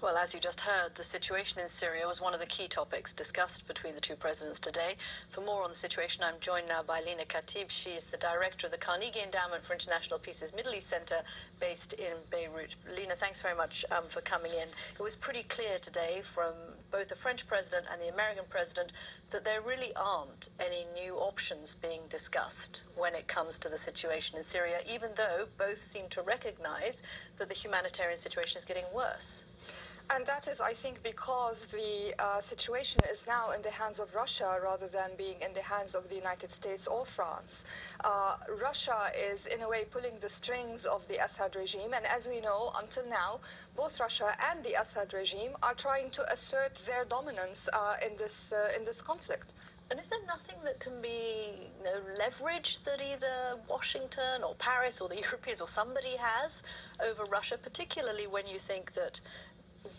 Well, as you just heard, the situation in Syria was one of the key topics discussed between the two presidents today. For more on the situation, I'm joined now by Lina Khatib. She's the director of the Carnegie Endowment for International Peace's Middle East Center based in Beirut. Lina, thanks very much for coming in. It was pretty clear today from both the French president and the American president that there really aren't any new options being discussed when it comes to the situation in Syria, even though both seem to recognize that the humanitarian situation is getting worse. And that is, I think, because the situation is now in the hands of Russia rather than being in the hands of the United States or France. Russia is, in a way, pulling the strings of the Assad regime. And as we know, until now, both Russia and the Assad regime are trying to assert their dominance in this conflict. And is there nothing that can be leverage that either Washington or Paris or the Europeans or somebody has over Russia, particularly when you think that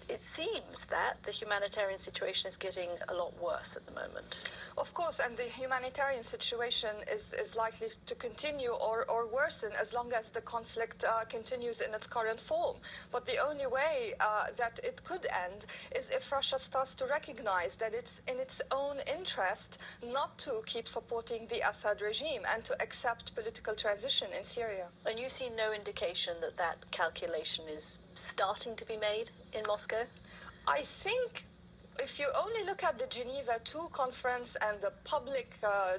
it seems that the humanitarian situation is getting a lot worse at the moment? Of course, and the humanitarian situation is likely to continue or worsen as long as the conflict continues in its current form. But the only way that it could end is if Russia starts to recognize that it's in its own interest not to keep supporting the Assad regime and to accept political transition in Syria. And you see no indication that that calculation is starting to be made in Moscow? I think if you only look at the Geneva II conference and the public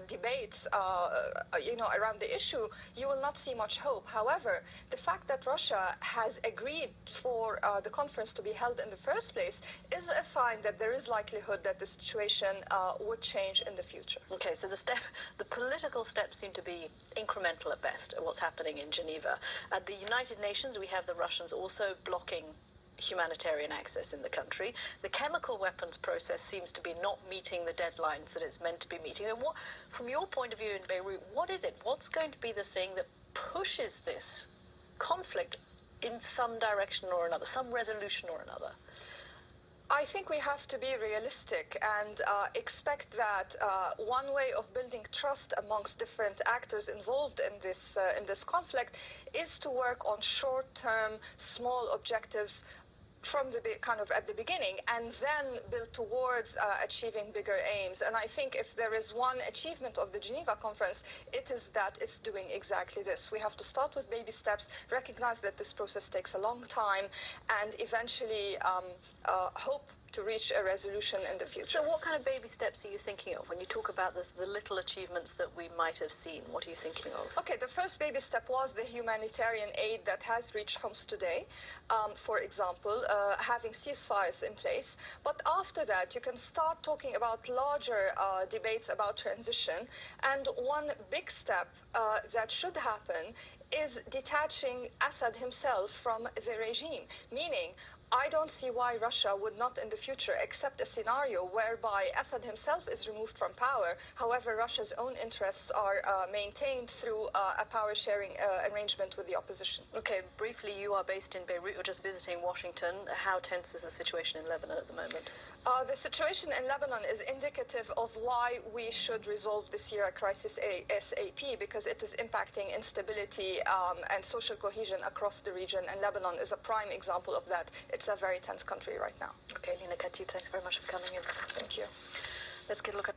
debates, around the issue, you will not see much hope. However, the fact that Russia has agreed for the conference to be held in the first place is a sign that there is likelihood that the situation would change in the future. Okay, so the political steps seem to be incremental at best at what's happening in Geneva. At the United Nations, we have the Russians also blocking humanitarian access in the country. The chemical weapons process seems to be not meeting the deadlines that it's meant to be meeting. And what, from your point of view in Beirut, what is it? What's going to be the thing that pushes this conflict in some direction or another, some resolution or another? I think we have to be realistic and expect that one way of building trust amongst different actors involved in this conflict is to work on short-term, small objectives from the at the beginning, and then build towards achieving bigger aims. And I think if there is one achievement of the Geneva conference, it is that it's doing exactly this. We have to start with baby steps, recognize that this process takes a long time, and eventually hope to reach a resolution in the future. So what kind of baby steps are you thinking of when you talk about the little achievements that we might have seen? What are you thinking of? Okay, the first baby step was the humanitarian aid that has reached Homs today, for example, having ceasefires in place. But after that, you can start talking about larger debates about transition. And one big step that should happen is detaching Assad himself from the regime, meaning I don't see why Russia would not in the future accept a scenario whereby Assad himself is removed from power. However, Russia's own interests are maintained through a power-sharing arrangement with the opposition. Okay, briefly, you are based in Beirut. You're just visiting Washington. How tense is the situation in Lebanon at the moment? The situation in Lebanon is indicative of why we should resolve the Syria crisis ASAP, because it is impacting instability and social cohesion across the region, and Lebanon is a prime example of that. It's a very tense country right now. Okay, Lina Khatib, thanks very much for coming in. Thank you. Let's get a look at